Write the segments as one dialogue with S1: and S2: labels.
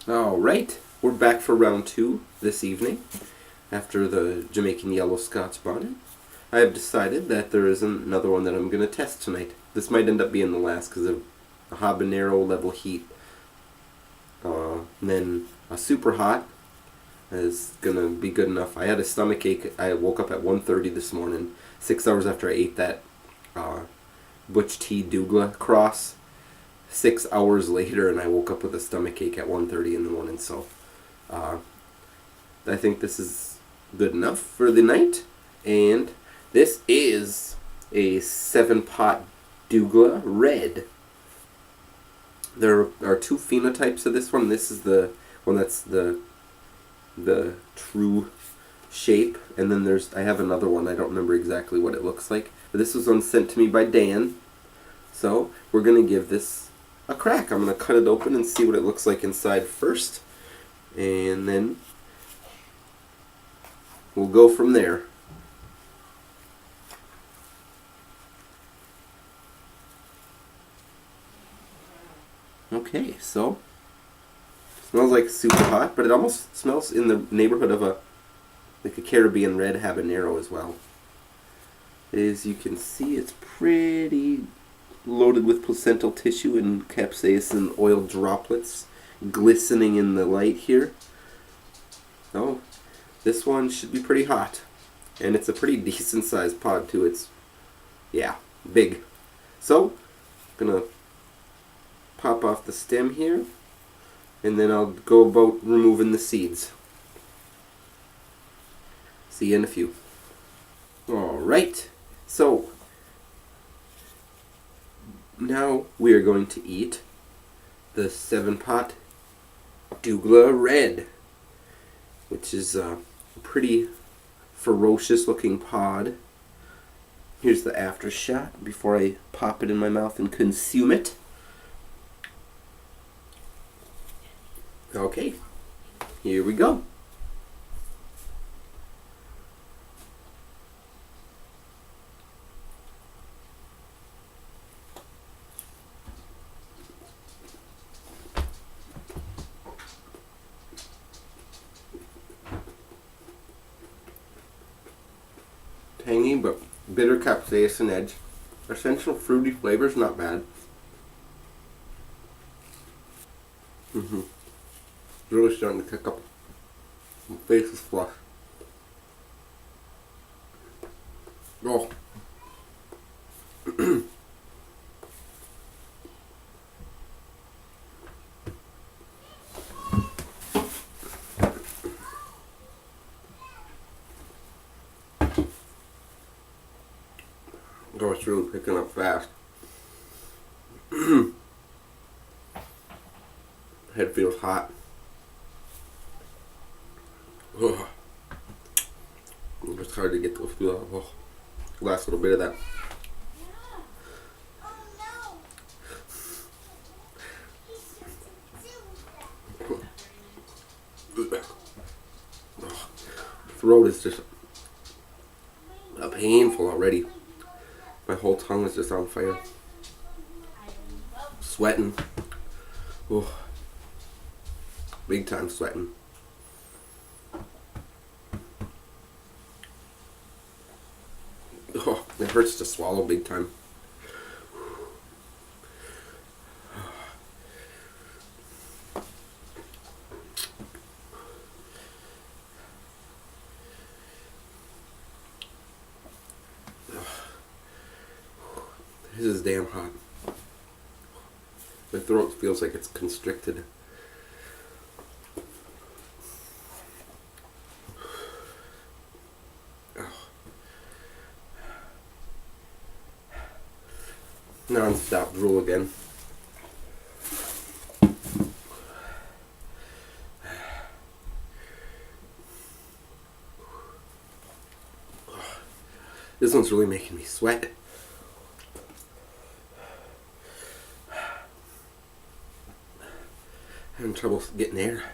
S1: Alright, we're back for round 2 this evening after the Jamaican Yellow Scotch Bonnet. I have decided that there is another one that I'm going to test tonight. This might end up being the last because of a habanero level heat. And then a super hot is going to be good enough. I had a stomach ache. I woke up at 1:30 this morning, 6 hours after I ate that Butch T. Douglah cross. 6 hours later, and I woke up with a stomach ache at 1:30 in the morning. So I think this is good enough for the night. And this is a 7-pot Douglah Red. There are 2 phenotypes of this one. This is the one that's the true shape, and then I have another one. I don't remember exactly what it looks like, but this was one sent to me by Dan. So we're gonna give this a crack. I'm going to cut it open and see what it looks like inside first, and then we'll go from there. Okay, so it smells like super hot, but it almost smells in the neighborhood of a Caribbean red habanero as well. As you can see, it's pretty loaded with placental tissue and capsaicin oil droplets glistening in the light here. So this one should be pretty hot, and it's a pretty decent sized pod too. It's big. So I'm gonna pop off the stem here, and then I'll go about removing the seeds. See you in a few. Alright, so now we are going to eat the 7-pot Douglah Red, which is a pretty ferocious looking pod. Here's the after shot before I pop it in my mouth and consume it. Okay, here we go. Tangy but bitter capsaicin edge. Essential fruity flavors, not bad. Really starting to kick up. My face is flush. Oh. Oh, it's really picking up fast. Head feels hot. Oh. It's hard to get those feel out. Oh. Last little bit of that. Oh. Throat is just painful already. My whole tongue is just on fire. Sweating. Oh. Big time sweating. Oh, it hurts to swallow big time. This is damn hot. My throat feels like it's constricted. Non-stop drool again. This one's really making me sweat. Having trouble getting air.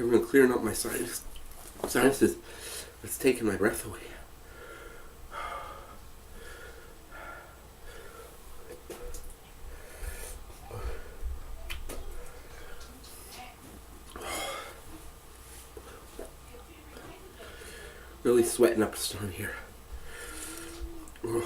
S1: I've been clearing up my sinuses. It's taking my breath away. Really sweating up a storm here. I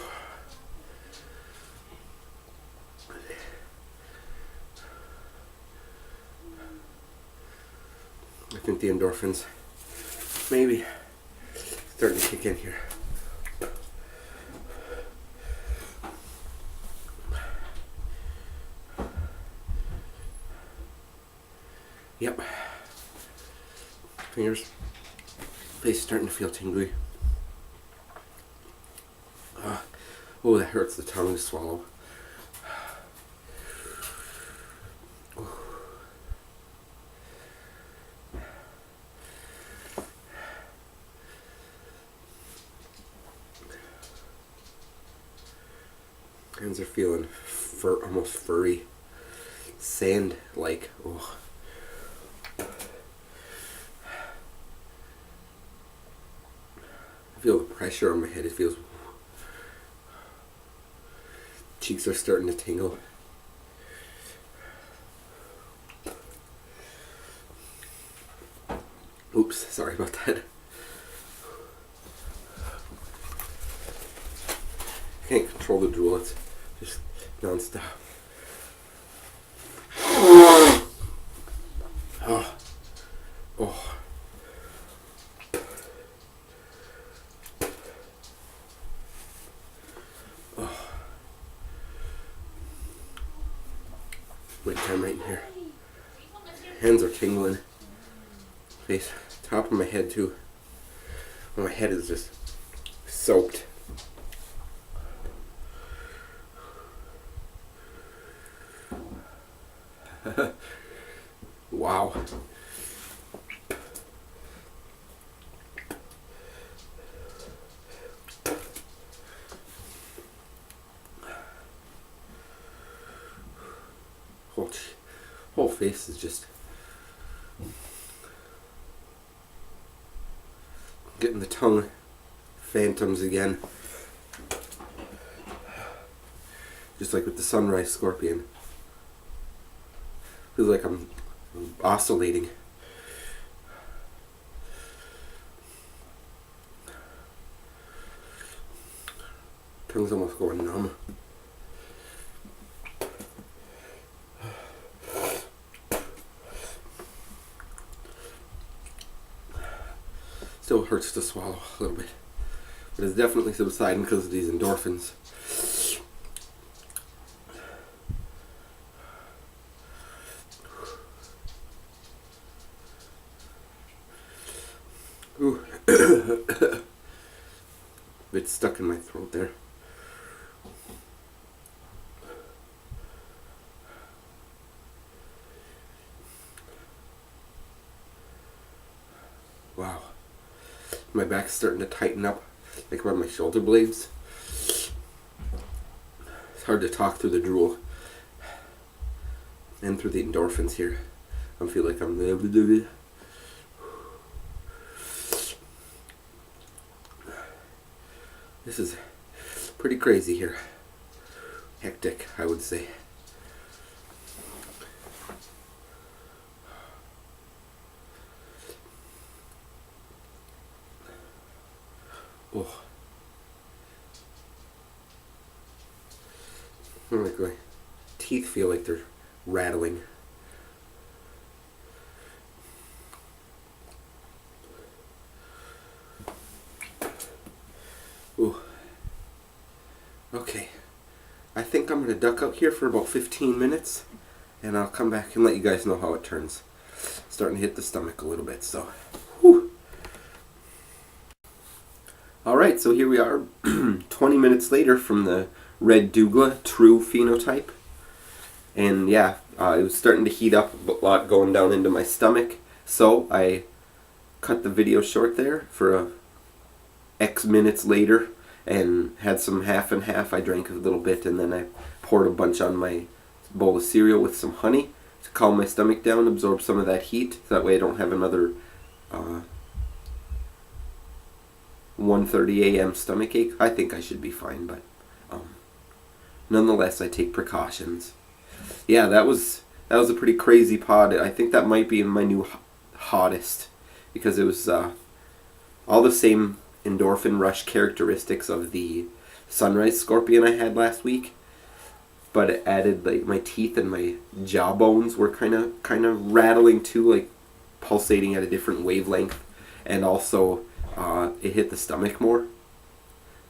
S1: think the endorphins maybe starting to kick in here. Yep. Fingers, face starting to feel tingly. Oh, that hurts the tongue to swallow. Hands are feeling almost furry, sand-like. Oh. I feel the pressure on my head. It feels. Cheeks are starting to tingle. Oops, sorry about that. Can't control the drool. It's just non-stop. Oh. Oh. Wait time right in here. Hands are tingling. Face, top of my head too. My head is just soaked. Wow. Whole face is just getting the tongue phantoms again. Just like with the sunrise scorpion. Feels like I'm oscillating. Tongue's almost going numb. Still hurts to swallow a little bit, but it's definitely subsiding because of these endorphins. Ooh. Bit stuck in my throat there. Wow. My back's starting to tighten up, like around my shoulder blades. It's hard to talk through the drool and through the endorphins here. I feel like I'm This is pretty crazy here. Hectic, I would say. Oh. Like my teeth feel like they're rattling. Ooh. Okay. I think I'm going to duck out here for about 15 minutes and I'll come back and let you guys know how it turns. Starting to hit the stomach a little bit, so. Whew. Alright, so here we are 20 minutes later from the red Douglah true phenotype. And yeah, it was starting to heat up a lot going down into my stomach. So I cut the video short there for X minutes later and had some half and half. I drank a little bit and then I poured a bunch on my bowl of cereal with some honey to calm my stomach down, absorb some of that heat. So that way I don't have another 1:30 a.m. stomach ache. I think I should be fine, but nonetheless I take precautions. Yeah, that was a pretty crazy pod. I think that might be my new hottest because it was all the same endorphin rush characteristics of the sunrise scorpion I had last week, but it added like my teeth and my jaw bones were kind of rattling too, like pulsating at a different wavelength, and also it hit the stomach more.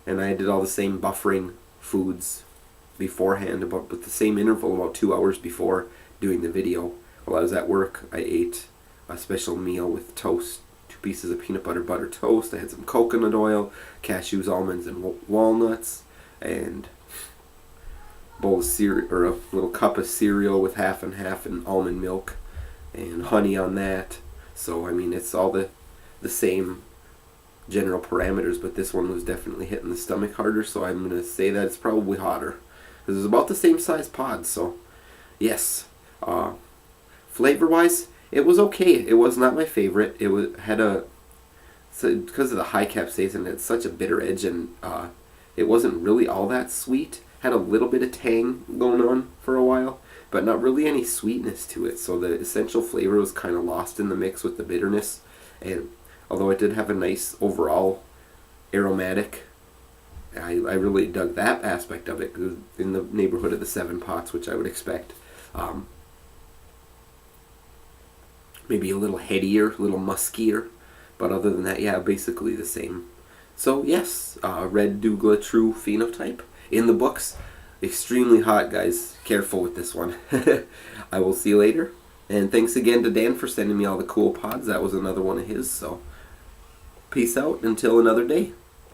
S1: And I did all the same buffering foods beforehand, about with the same interval, about 2 hours before doing the video. While I was at work, I ate a special meal with toast, 2 pieces of peanut butter toast. I had some coconut oil, cashews, almonds, and walnuts, and bowl of cereal, or a little cup of cereal with half and half, and almond milk and honey on that. So I mean, it's all the same general parameters, but this one was definitely hitting the stomach harder, so I'm going to say that it's probably hotter, because it's about the same size pod. So yes, flavor wise it was okay. It was not my favorite. It because of the high capsaicin, it's such a bitter edge, and it wasn't really all that sweet. Had a little bit of tang going on for a while, but not really any sweetness to it, so the essential flavor was kind of lost in the mix with the bitterness. And although it did have a nice overall aromatic, I really dug that aspect of it, in the neighborhood of the 7 pots, which I would expect. Maybe a little headier, a little muskier, but other than that, yeah, basically the same. So yes, red Douglah True Phenotype in the books. Extremely hot, guys. Careful with this one. I will see you later. And thanks again to Dan for sending me all the cool pods. That was another one of his. So peace out until another day.